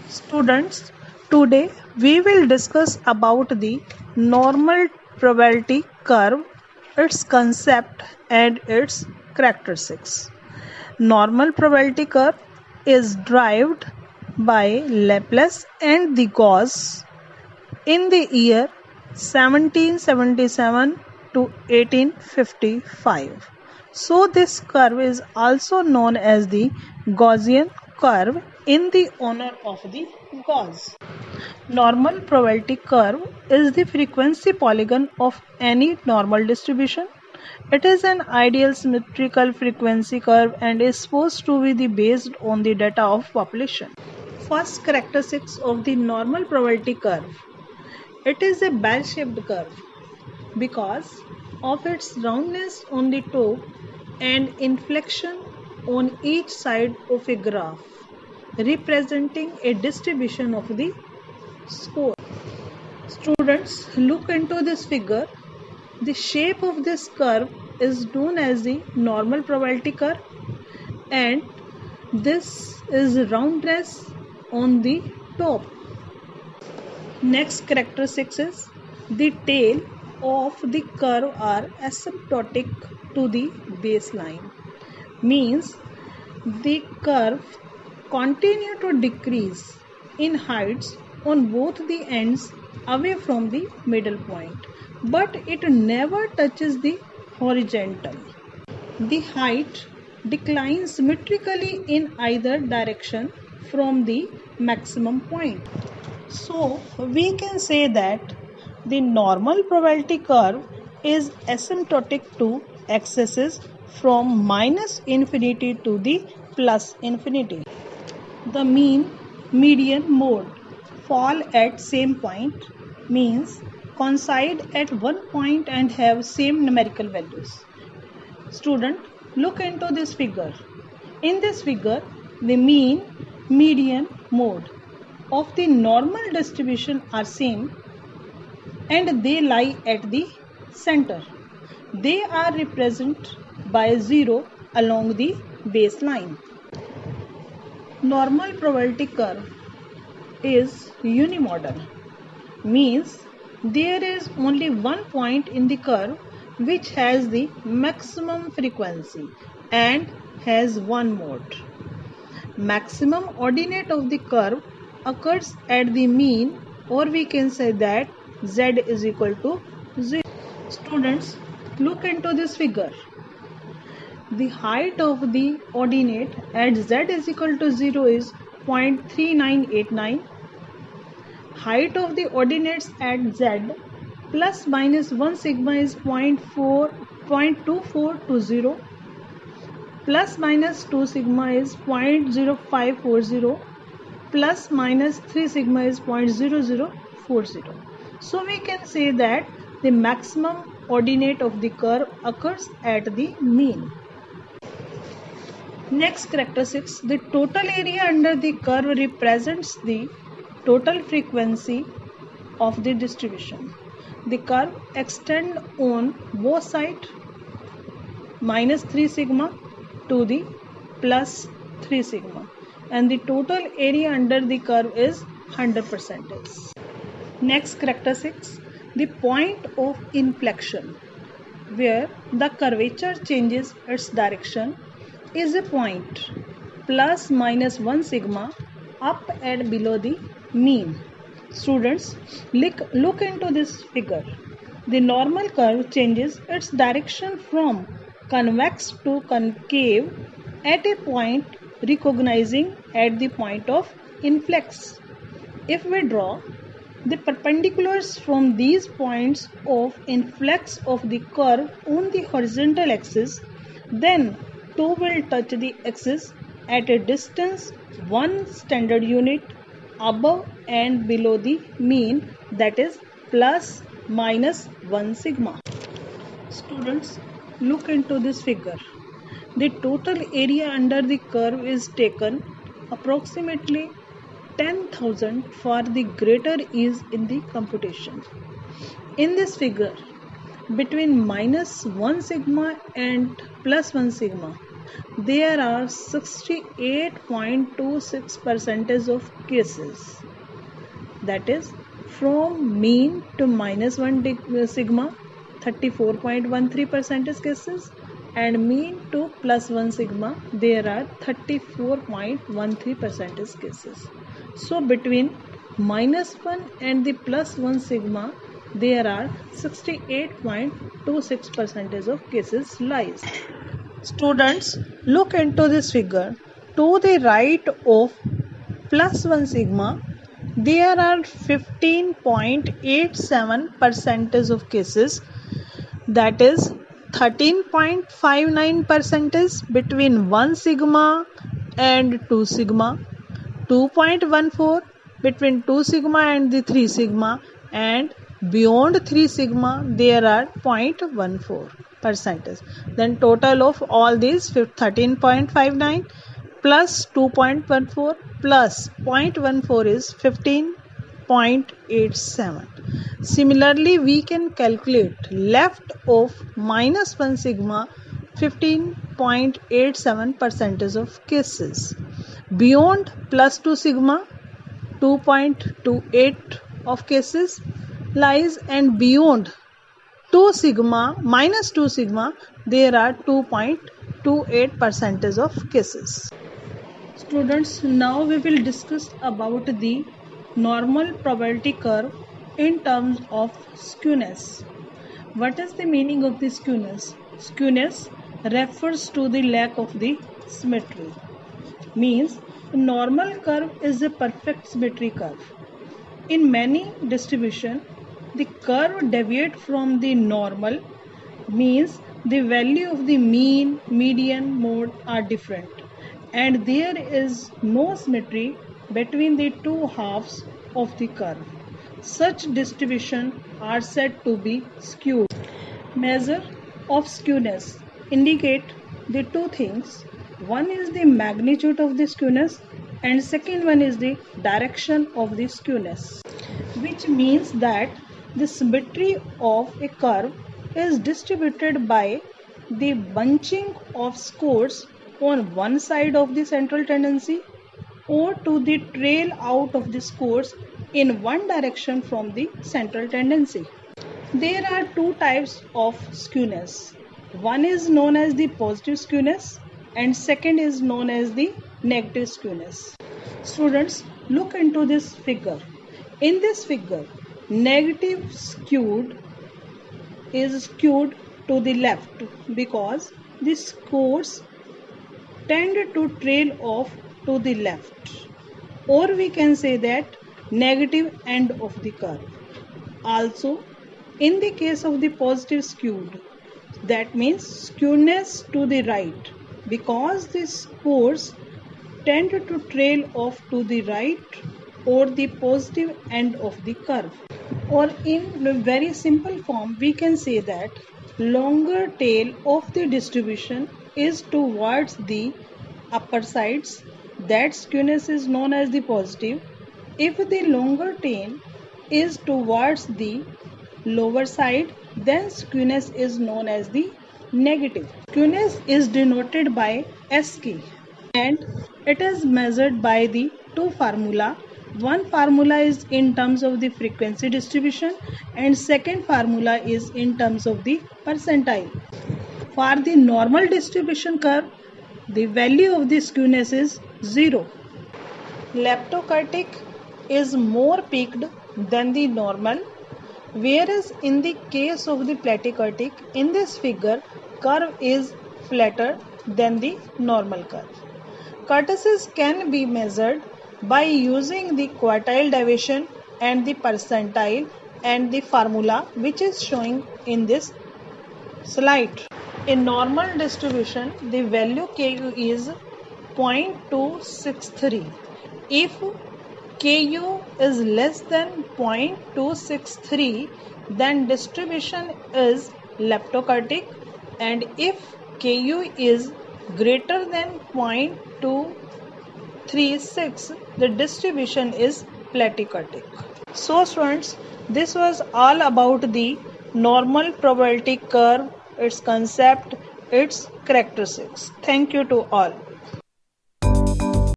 Students, today we will discuss about the normal probability curve, its concept and its characteristics. Normal probability curve is derived by Laplace and the Gauss in the year 1777 to 1855. So this curve is also known as the Gaussian curve in the honor of the Gauss. Normal probability curve is the frequency polygon of any normal distribution. It is an ideal symmetrical frequency curve and is supposed to be based on the data of population. First characteristics of the normal probability curve. It is a bell-shaped curve because of its roundness on the top and inflection on each side of a graph, representing a distribution of the score. Students, look into this figure. The shape of this curve is known as the normal probability curve, and this is roundness on the top. Next characteristic is the tail of the curve are asymptotic to the baseline, means the curve continue to decrease in heights on both the ends away from the middle point, but it never touches the horizontal. The height declines symmetrically in either direction from the maximum point. So we can say that the normal probability curve is asymptotic to x-axis from minus infinity to the plus infinity. The mean, median, mode fall at same point, means coincide at one point and have same numerical values. Student, look into this figure. In this figure, the mean, median, mode of the normal distribution are same and they lie at the center. They are represented by 0 along the baseline. Normal probability curve is unimodal, means there is only one point in the curve which has the maximum frequency and has one mode. Maximum ordinate of the curve occurs at the mean, or we can say that z is equal to 0. Students, look into this figure. The height of the ordinate at z is equal to 0 is 0.3989. Height of the ordinates at z plus minus 1 sigma is 0.2420. Plus minus 2 sigma is 0.0540. Plus minus 3 sigma is 0.0040. So we can say that the maximum ordinate of the curve occurs at the mean. Next characteristics, the total area under the curve represents the total frequency of the distribution. The curve extends on both sides minus 3 sigma to the plus 3 sigma, and the total area under the curve is 100%. Next characteristics, the point of inflection where the curvature changes its direction is a point plus minus 1 sigma up and below the mean. Students, look into this figure. The normal curve changes its direction from convex to concave at a point recognizing at the point of influx. If we draw the perpendiculars from these points of influx of the curve on the horizontal axis, then two will touch the axis at a distance 1 standard unit above and below the mean, that is plus minus 1 sigma. Students, look into this figure. The total area under the curve is taken approximately 10,000 for the greater ease in the computation. In this figure, between minus 1 sigma and plus 1 sigma, there are 68.26% of cases, that is from mean to minus 1 sigma 34.13% cases, and mean to plus 1 sigma there are 34.13% cases. So between minus 1 and the plus 1 sigma there are 68.26% of cases lies. Students, look into this figure. To the right of plus 1 sigma, there are 15.87% of cases, that is 13.59% between 1 sigma and 2 sigma, 2.14 between 2 sigma and the 3 sigma, and beyond 3 sigma there are 0.14%. Then total of all these 13.59 plus 2.14 plus 0.14 is 15.87. Similarly, we can calculate left of minus 1 sigma 15.87% of cases. Beyond plus 2 sigma 2.28 of cases lies, and beyond 2 sigma minus 2 sigma there are 2.28% of cases. Students, now we will discuss about the normal probability curve in terms of skewness. What is the meaning of the skewness? Skewness refers to the lack of the symmetry. Means a normal curve is a perfect symmetry curve. In many distribution, the curve deviates from the normal, means the value of the mean, median, mode are different, and there is no symmetry between the two halves of the curve. Such distributions are said to be skewed. Measure of skewness indicate the two things. One is the magnitude of the skewness, and second one is the direction of the skewness, which means that the symmetry of a curve is distributed by the bunching of scores on one side of the central tendency or to the trail out of the scores in one direction from the central tendency. There are two types of skewness. One is known as the positive skewness and second is known as the negative skewness. Students, look into this figure. In this figure, negative skewed is skewed to the left because the scores tend to trail off to the left, or we can say that negative end of the curve. Also, in the case of the positive skewed, that means skewness to the right because the scores tend to trail off to the right or the positive end of the curve. Or in very simple form, we can say that longer tail of the distribution is towards the upper sides, that skewness is known as the positive. If the longer tail is towards the lower side, then skewness is known as the negative. Skewness is denoted by SK and it is measured by the two formula. One formula is in terms of the frequency distribution and second formula is in terms of the percentile. For the normal distribution curve, the value of the skewness is 0. Leptokurtic is more peaked than the normal, whereas in the case of the platykurtic, in this figure, curve is flatter than the normal curve. Kurtices can be measured by using the quartile deviation and the percentile and the formula which is showing in this slide. In normal distribution, the value Ku is 0.263. If Ku is less than 0.263, then distribution is leptokurtic, and if Ku is greater than 0.236, the distribution is platykurtic. So students, this was all about the normal probability curve, its concept its characteristics. Thank you to all.